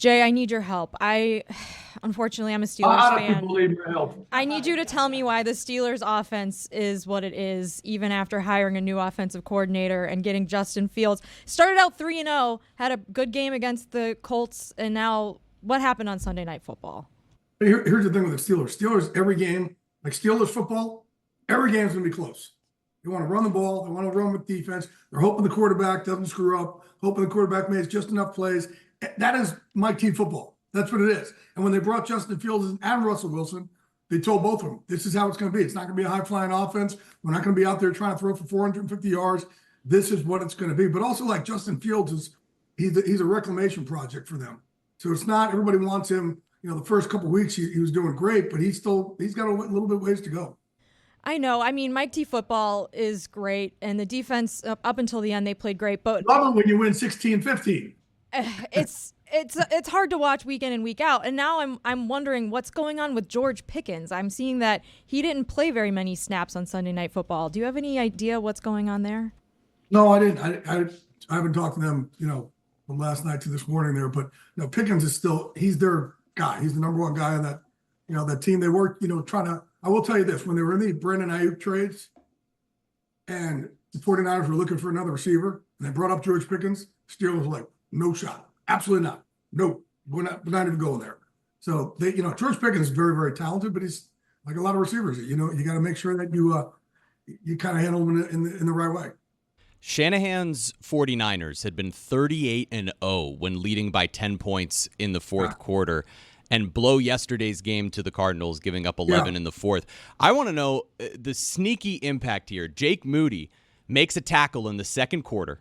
Jay, I need your help. Unfortunately, I'm a Steelers fan. People need your help. I need you to tell me why the Steelers offense is what it is, even after hiring a new offensive coordinator and getting Justin Fields. Started out 3-0, had a good game against the Colts, and now what happened on Sunday Night Football? Here's the thing with the Steelers. Steelers, every game, like Steelers football, every game's going to be close. They want to run the ball. They want to run with defense. They're hoping the quarterback doesn't screw up, hoping the quarterback makes just enough plays. That is my team football. That's what it is. And when they brought Justin Fields and Russell Wilson, they told both of them, this is how it's going to be. It's not going to be a high-flying offense. We're not going to be out there trying to throw for 450 yards. This is what it's going to be. But also, like, Justin Fields he's a reclamation project for them. So it's not everybody wants him. The first couple of weeks he was doing great, but he's got a little bit ways to go. I know. I mean, Mike T football is great, and the defense up until the end they played great. But love it when you win 16-15. It's hard to watch week in and week out. And now I'm wondering what's going on with George Pickens. I'm seeing that he didn't play very many snaps on Sunday Night Football. Do you have any idea what's going on there? No, I didn't. I haven't talked to them, from last night to this morning there. But Pickens is he's their guy. He's the number one guy on that, that team. They work, trying to. I will tell you this: when they were in the Brandon Ayuk trades, and the 49ers were looking for another receiver, and they brought up George Pickens, Steelers were like, no shot. Absolutely not. No, we're not even going there. So George Pickens is very, very talented, but he's like a lot of receivers. You got to make sure that you kind of handle them in the right way. Shanahan's 49ers had been 38-0 when leading by 10 points in the fourth quarter and blow yesterday's game to the Cardinals, giving up 11 in the fourth. I want to know the sneaky impact here. Jake Moody makes a tackle in the second quarter,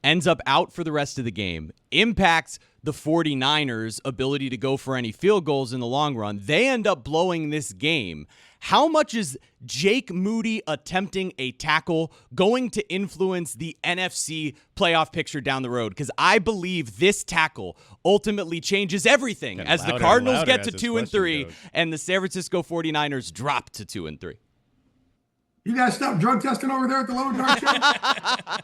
ends up out for the rest of the game, impacts the 49ers' ability to go for any field goals in the long run. They end up blowing this game. How much is Jake Moody attempting a tackle going to influence the NFC playoff picture down the road? Because I believe this tackle ultimately changes everything as the Cardinals get to 2-3 and the San Francisco 49ers drop to 2-3. You guys stop drug testing over there at the Le Batard Show?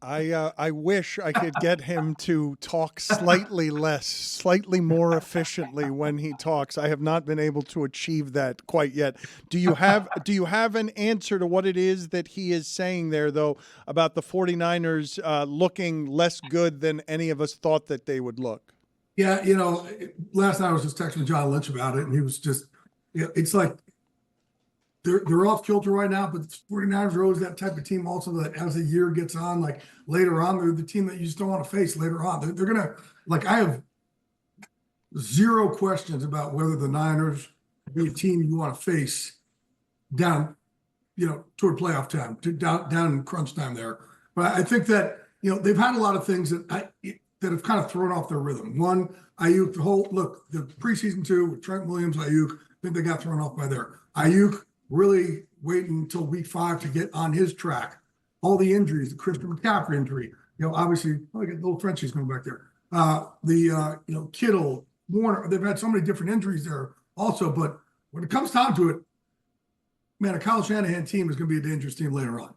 I wish I could get him to talk slightly less, slightly more efficiently when he talks. I have not been able to achieve that quite yet. Do you have an answer to what it is that he is saying there, though, about the 49ers looking less good than any of us thought that they would look? Yeah, last night I was just texting John Lynch about it, and he was just, it's like, They're off kilter right now, but the 49ers are always that type of team also that as the year gets on, like later on, they're the team that you just don't want to face later on. They're going to, I have zero questions about whether the Niners be a team you want to face down, toward playoff time, down in crunch time there. But I think that, they've had a lot of things that have kind of thrown off their rhythm. One, Ayuk, the preseason two with Trent Williams, Ayuk, I think they got thrown off by there. Ayuk, really waiting until week 5 to get on his track. All the injuries, the Christian McCaffrey injury, obviously, I get little Frenchies going back there. Kittle, Warner, they've had so many different injuries there also. But when it comes time to it, man, a Kyle Shanahan team is going to be a dangerous team later on.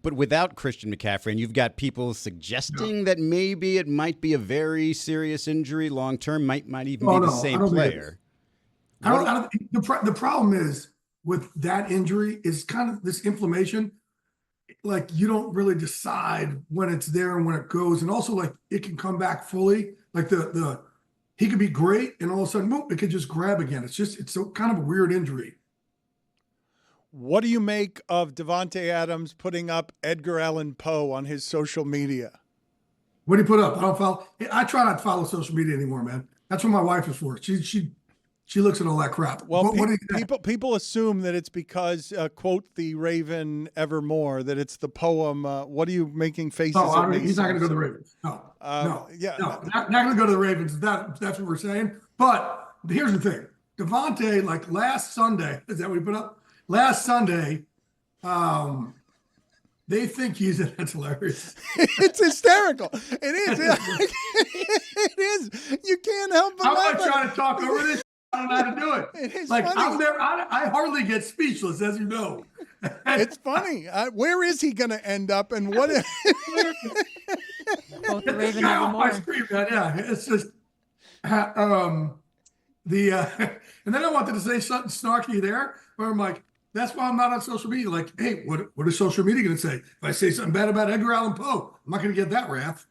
But without Christian McCaffrey, and you've got people suggesting that maybe it might be a very serious injury long term, might even be the same player. The problem is, with that injury is kind of this inflammation. Like you don't really decide when it's there and when it goes. And also like it can come back fully. Like he could be great and all of a sudden, boom, it could just grab again. It's so kind of a weird injury. What do you make of Devante Adams putting up Edgar Allan Poe on his social media? What do you put up? I don't follow. I try not to follow social media anymore, man. That's what my wife is for. She looks at all that crap. Well, people assume that it's because, quote, the Raven evermore, that it's the poem. What are you making faces at? He's not going to go to the Ravens. No, not going to go to the Ravens. That's what we're saying. But here's the thing. Davante, like last Sunday, is that what we put up? Last Sunday, they think that's hilarious. It's hysterical. It is. It is. You can't help but I'm not trying to talk over this. I don't know how to do it. It is like funny. I hardly get speechless, as you know. It's funny. Where is he going to end up, and what? both the Raven guy even off my more. screen, man. Yeah, it's just and then I wanted to say something snarky there, where I'm like, that's why I'm not on social media. Like, hey, what is social media going to say? If I say something bad about Edgar Allan Poe, I'm not going to get that wrath.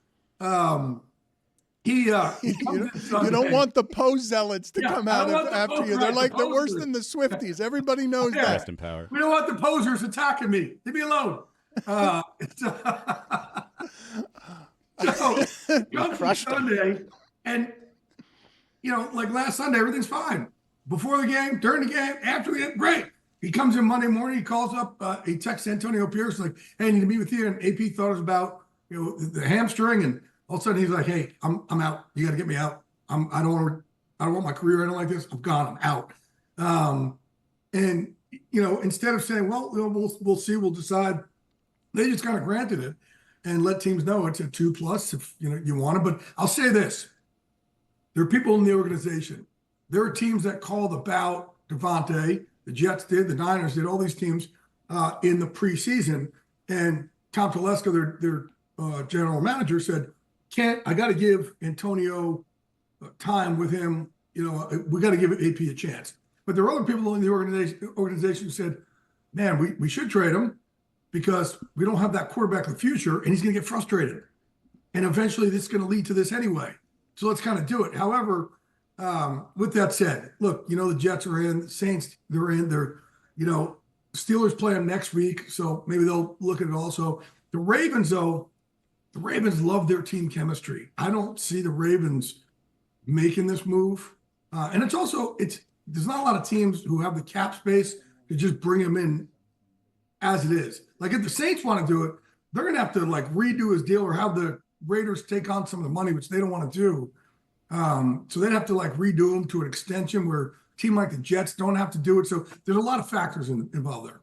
He comes in Sunday. You don't want the Poe zealots to come out after you. They're right, like the they're worse posers. than the Swifties. Everybody knows Yeah. that. Rest in power. We don't want the posers attacking me. Leave me alone. So comes crushed Sunday, and like last Sunday, everything's fine. Before the game, during the game, after the game, great. He comes in Monday morning. He calls up. He texts Antonio Pierce like, "Hey, I need to meet with you." And AP thought it was about the hamstring, and all of a sudden he's like, "Hey, I'm out. You got to get me out. I don't want my career ending like this. I'm gone. I'm out." And instead of saying, "Well, we'll see. We'll decide," they just kind of granted it and let teams know it's a 2+ if you want it. But I'll say this: there are people in the organization. There are teams that called about Davante. The Jets did. The Niners did. All these teams in the preseason. And Tom Telesco, their general manager, said, I got to give Antonio time with him. We got to give AP a chance. But there are other people in the organization who said, man, we should trade him because we don't have that quarterback of the future, and he's going to get frustrated. And eventually this is going to lead to this anyway. So let's kind of do it. However, with that said, look, the Jets are in, the Saints, they're in, Steelers play them next week. So maybe they'll look at it also. The Ravens, though, love their team chemistry. I don't see the Ravens making this move. And there's not a lot of teams who have the cap space to just bring them in as it is. Like if the Saints want to do it, they're going to have to redo his deal or have the Raiders take on some of the money, which they don't want to do. So they'd have to redo them to an extension where a team like the Jets don't have to do it. So there's a lot of factors involved there.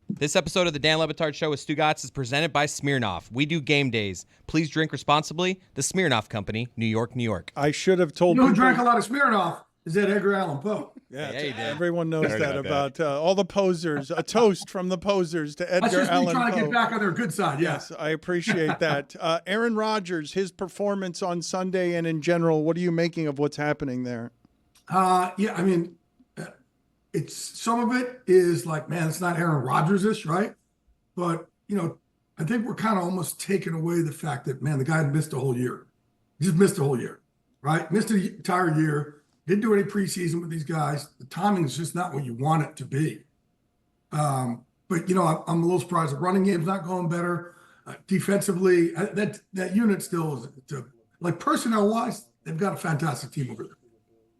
This episode of the Dan Le Batard Show with Stugotz is presented by Smirnoff. We do game days. Please drink responsibly. The Smirnoff Company, New York, New York. I should have told You know who people. drank a lot of Smirnoff is that Edgar Allan Poe. Yeah, Yeah, he did. everyone knows Heard that about about all the posers. A toast from the posers to That's Edgar just me Allan trying to Poe. get back on their good side. Yeah. Yes, I appreciate that. Aaron Rodgers, his performance on Sunday and in general, what are you making of what's happening there? Yeah, I mean, it's some of it is man, it's not Aaron Rodgers-ish, right? But, I think we're kind of almost taking away the fact that, man, the guy missed a whole year. He just missed a whole year, right? Missed an entire year. Didn't do any preseason with these guys. The timing is just not what you want it to be. But, I'm a little surprised. The running game's not going better. Defensively, that unit still is, personnel-wise, they've got a fantastic team over there.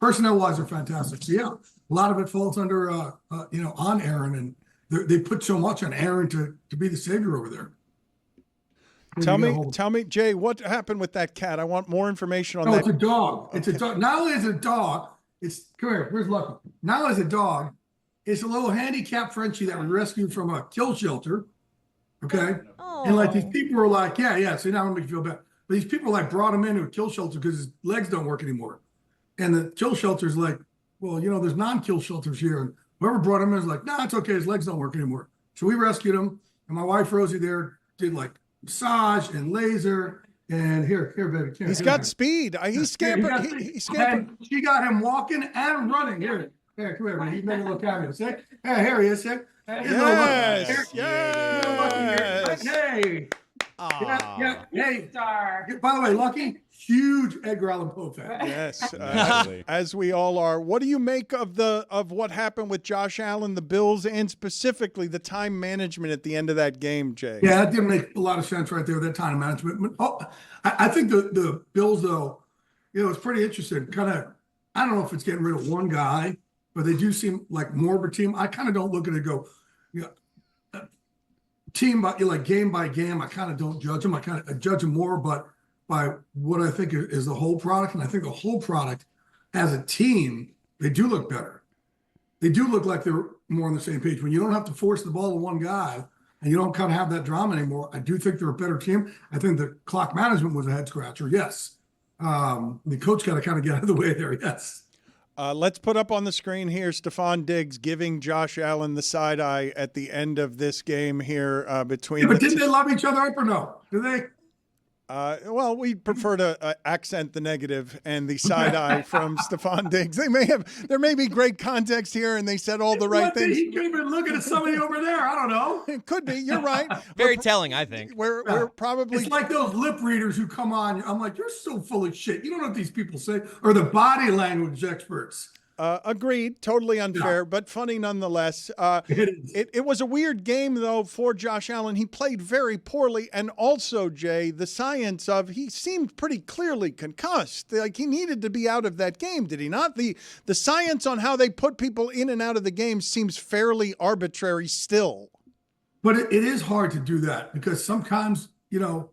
Personnel-wise, they're fantastic. So, yeah, a lot of it falls under, on Aaron, and they put so much on Aaron to be the savior over there. Tell me, Jay, what happened with that cat? I want more information on No, that. it's a dog. It's a dog. Not only is it a dog, come here. Where's Lucky? Not only is it a dog, it's a little handicapped Frenchie that we rescued from a kill shelter. Okay. Oh. And these people were like, yeah. So now I'm making you feel bad. But these people brought him into a kill shelter because his legs don't work anymore. And the kill shelter's like, well, there's non-kill shelters here. And whoever brought him in is like, nah, it's okay. His legs don't work anymore. So we rescued him. And my wife, Rosie, there did massage and laser. And here, baby. He's got speed. He scampered. He scampered. And she got him walking and running. Here, come here, man. He's making a little cameo. See? Hey, here he is. See? Yes. Hey. Yeah. Hey. By the way, Lucky, huge Edgar Allan Poe fan. Yes, as we all are. What do you make of what happened with Josh Allen, the Bills, and specifically the time management at the end of that game, Jay? Yeah, that didn't make a lot of sense right there, that time management. I think the Bills, though, it's pretty interesting. I don't know if it's getting rid of one guy, but they do seem like more of a team. I kind of don't look at it and go, team by game by game. I kind of don't judge them. I judge them more, but by what I think is the whole product. And I think the whole product as a team, they do look better. They do look like they're more on the same page. When you don't have to force the ball to one guy and you don't kind of have that drama anymore, I do think they're a better team. I think the clock management was a head scratcher. Yes. The coach got to kind of get out of the way there. Yes. Let's put up on the screen here Stephon Diggs giving Josh Allen the side eye at the end of this game here between. Yeah, but didn't they love each other up or no? Do they? Well, we prefer to accent the negative and the side eye from Stephon Diggs. There may be great context here, and they said all the right things. He could have been looking at somebody over there. I don't know. It could be. You're right. Very telling, I think. We're probably. It's like those lip readers who come on. I'm like, you're so full of shit. You don't know what these people say, or the body language experts. Agreed. Totally unfair, but funny nonetheless. It was a weird game, though, for Josh Allen. He played very poorly. And also, Jay, the science of he seemed pretty clearly concussed. Like he needed to be out of that game, did he not? The science on how they put people in and out of the game seems fairly arbitrary still. But it is hard to do that because sometimes, if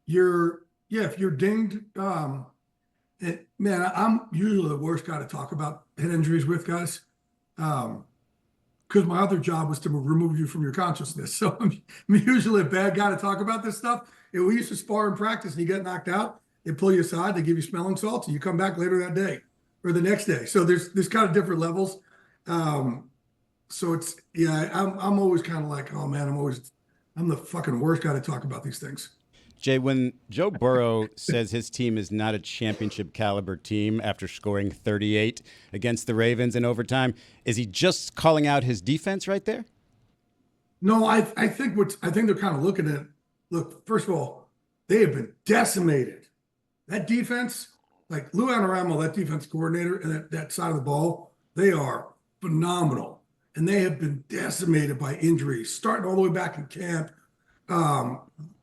you're dinged, man, I'm usually the worst guy to talk about head injuries with, guys, because my other job was to remove you from your consciousness. So I'm usually a bad guy to talk about this stuff. And we used to spar in practice, and you get knocked out, they pull you aside, they give you smelling salts, and you come back later that day or the next day. So there's kind of different levels. So it's I'm always kind of like, oh man, I'm the fucking worst guy to talk about these things. Jay, when Joe Burrow says his team is not a championship caliber team after scoring 38 against the Ravens in overtime, is he just calling out his defense right there? No, I think they're kind of looking at, look, first of all, they have been decimated. That defense, like Lou Anarumo, that defense coordinator, and that side of the ball, they are phenomenal. And they have been decimated by injuries, starting all the way back in camp.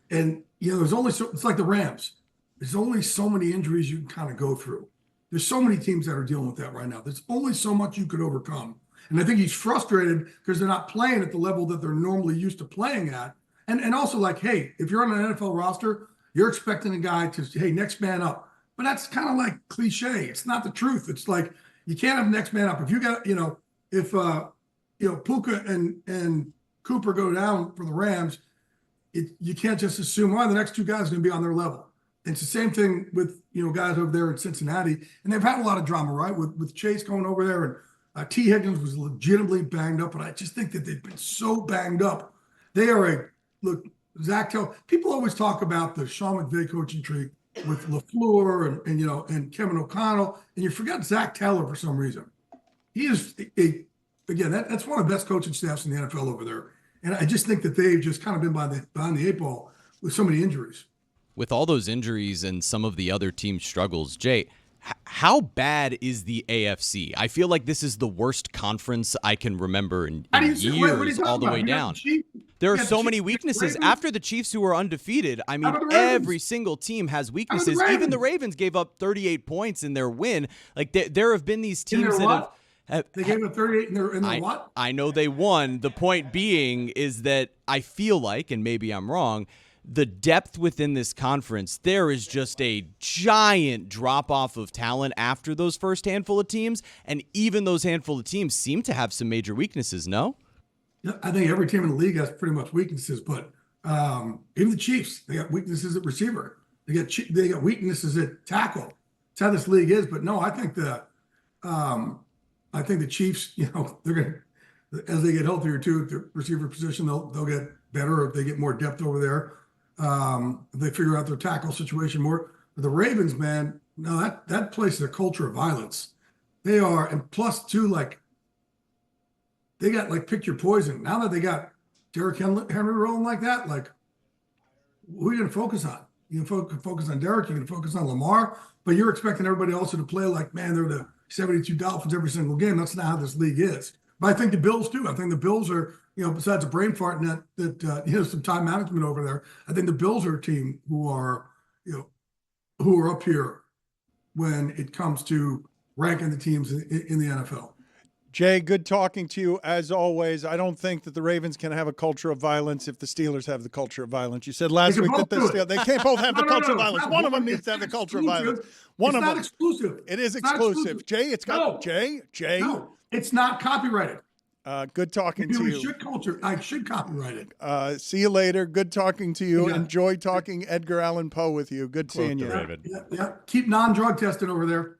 And there's only it's like the Rams. There's only so many injuries you can kind of go through. There's so many teams that are dealing with that right now. There's only so much you could overcome. And I think he's frustrated because they're not playing at the level that they're normally used to playing at. And also like, hey, if you're on an NFL roster, you're expecting a guy to, hey, next man up. But that's kind of like cliche. It's not the truth. It's like, you can't have next man up. If you got, if Puka and Cooper go down for the Rams, you can't just assume, the next two guys are going to be on their level. And it's the same thing with, guys over there in Cincinnati. And they've had a lot of drama, right? With Chase going over there. And T. Higgins was legitimately banged up. But I just think that they've been so banged up. They are Zach Taylor. People always talk about the Sean McVay coaching tree with LaFleur and Kevin O'Connell. And you forget Zach Taylor for some reason. He is, that's one of the best coaching staffs in the NFL over there. And I just think that they've just kind of been behind the eight ball with so many injuries. With all those injuries and some of the other team struggles, Jay, how bad is the AFC? I feel like this is the worst conference I can remember in years, all the way down. There are so many weaknesses. After the Chiefs, who are undefeated, I mean, every single team has weaknesses. Even the Ravens gave up 38 points in their win. Like there have been these teams that have. They gave them 38 in their what? I know they won. The point being is that I feel like, and maybe I'm wrong, the depth within this conference, there is just a giant drop-off of talent after those first handful of teams, and even those handful of teams seem to have some major weaknesses, no? I think every team in the league has pretty much weaknesses, but even the Chiefs, they got weaknesses at receiver. They got weaknesses at tackle. That's how this league is, but no, I think the Chiefs, they're going to, as they get healthier too, at the receiver position, they'll get better if they get more depth over there. If they figure out their tackle situation more. But the Ravens, man, no, that place is a culture of violence. They are, and plus too, like, they got like pick your poison. Now that they got Derrick Henry rolling like that, like, who are you going to focus on? You can focus on Derrick, you're going to focus on Lamar, but you're expecting everybody else to play like, man, they're the 72 Dolphins every single game. That's not how this league is. But I think the Bills too. I think the Bills are, besides a brain fart and that some time management over there, I think the Bills are a team who are up here when it comes to ranking the teams in the NFL. Jay, good talking to you as always. I don't think that the Ravens can have a culture of violence if the Steelers have the culture of violence. You said last week that they can't both have the culture of violence. One of them needs to have the culture of violence. It's not exclusive. It is exclusive. Jay, it's got Jay. No, it's not copyrighted. Good talking to you. I should copyright it. See you later. Good talking to you. Yeah. Enjoy talking Edgar Allan Poe with you. Good seeing you. David. Yeah. Keep non-drug testing over there.